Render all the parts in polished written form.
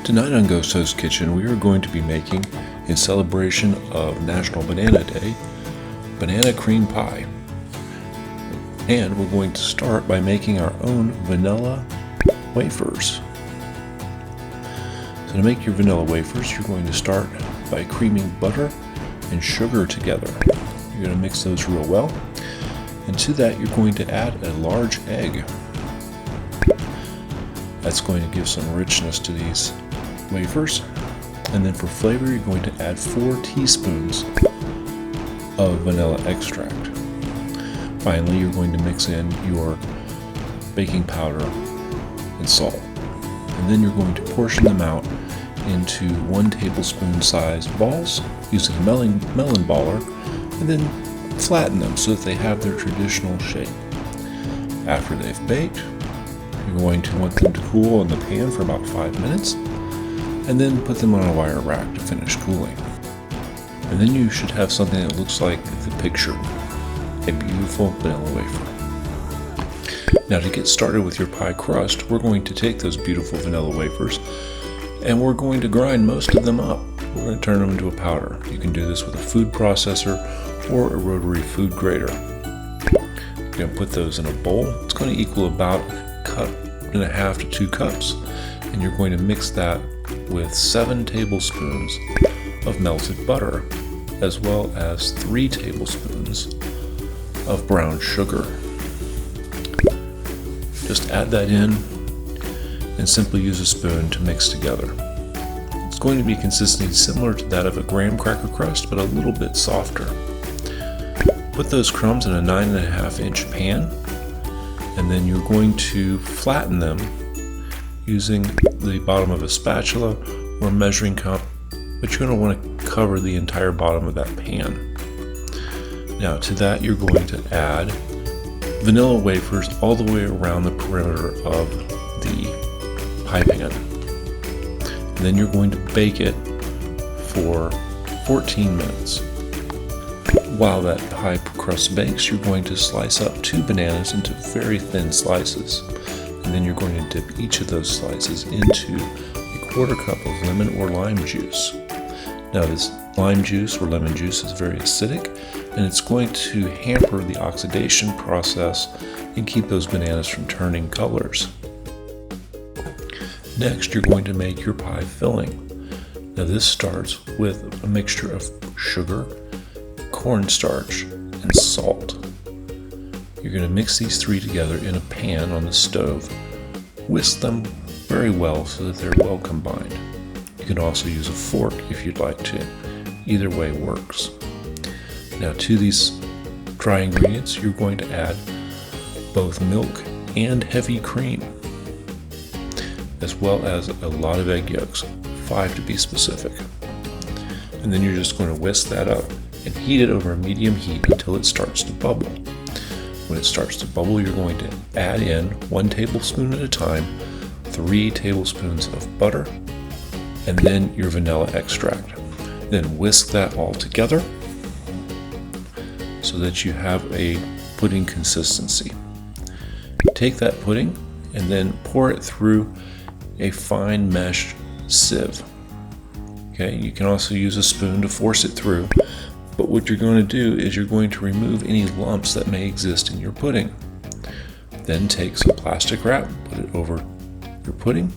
Tonight on Ghost Host Kitchen, we are going to be making, in celebration of National Banana Day, banana cream pie. And we're going to start by making our own vanilla wafers. So to make your vanilla wafers, you're going to start by creaming butter and sugar together. You're going to mix those real well. And to that, you're going to add a large egg. That's going to give some richness to these wafers. And then for flavor, you're going to add 4 teaspoons of vanilla extract. Finally, you're going to mix in your baking powder and salt. And then you're going to portion them out into 1 tablespoon size balls using a melon baller, and then flatten them so that they have their traditional shape. After they've baked, you're going to want them to cool in the pan for about 5 minutes, and then put them on a wire rack to finish cooling. And then you should have something that looks like the picture, a beautiful vanilla wafer. Now to get started with your pie crust, we're going to take those beautiful vanilla wafers and we're going to grind most of them up. We're going to turn them into a powder. You can do this with a food processor or a rotary food grater. You're going to put those in a bowl. It's going to equal about 1.5 cups to 2 cups. And you're going to mix that with 7 tablespoons of melted butter, as well as 3 tablespoons of brown sugar. Just add that in and simply use a spoon to mix together. It's going to be consistency similar to that of a graham cracker crust, but a little bit softer. Put those crumbs in a 9.5-inch pan, and then you're going to flatten them using the bottom of a spatula or a measuring cup, but you're going to want to cover the entire bottom of that pan. Now to that, you're going to add vanilla wafers all the way around the perimeter of the pie pan. And then you're going to bake it for 14 minutes. While that pie crust bakes, you're going to slice up 2 bananas into very thin slices. And then you're going to dip each of those slices into a 1/4 cup of lemon or lime juice. Now this lime juice or lemon juice is very acidic, and it's going to hamper the oxidation process and keep those bananas from turning colors. Next, you're going to make your pie filling. Now this starts with a mixture of sugar, cornstarch, and salt. You're going to mix these 3 together in a pan on the stove. Whisk them very well so that they're well combined. You can also use a fork if you'd like to. Either way works. Now to these dry ingredients, you're going to add both milk and heavy cream, as well as a lot of egg yolks, 5 to be specific. And then you're just going to whisk that up and heat it over a medium heat until it starts to bubble. When it starts to bubble, you're going to add in 1 tablespoon at a time, 3 tablespoons of butter, and then your vanilla extract. Then whisk that all together so that you have a pudding consistency. Take that pudding and then pour it through a fine mesh sieve. Okay, you can also use a spoon to force it through, but what you're going to do is you're going to remove any lumps that may exist in your pudding. Then take some plastic wrap, put it over your pudding,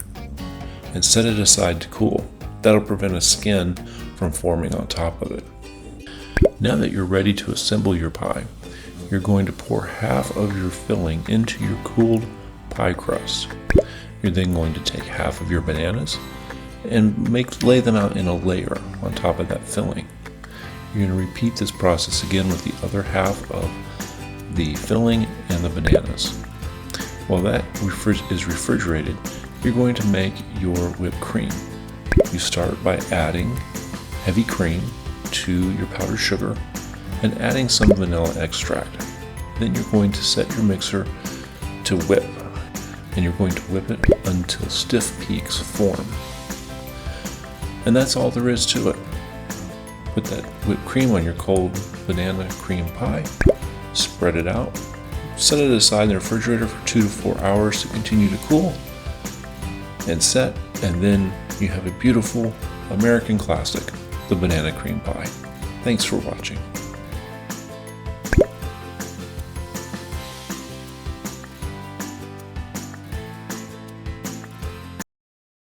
and set it aside to cool. That'll prevent a skin from forming on top of it. Now that you're ready to assemble your pie, you're going to pour half of your filling into your cooled pie crust. You're then going to take half of your bananas and lay them out in a layer on top of that filling. You're going to repeat this process again with the other half of the filling and the bananas. While that is refrigerated, you're going to make your whipped cream. You start by adding heavy cream to your powdered sugar and adding some vanilla extract. Then you're going to set your mixer to whip, and you're going to whip it until stiff peaks form. And that's all there is to it. Put that whipped cream on your cold banana cream pie, spread it out, set it aside in the refrigerator for 2 to 4 hours to continue to cool, and set, and then you have a beautiful American classic, the banana cream pie. Thanks for watching.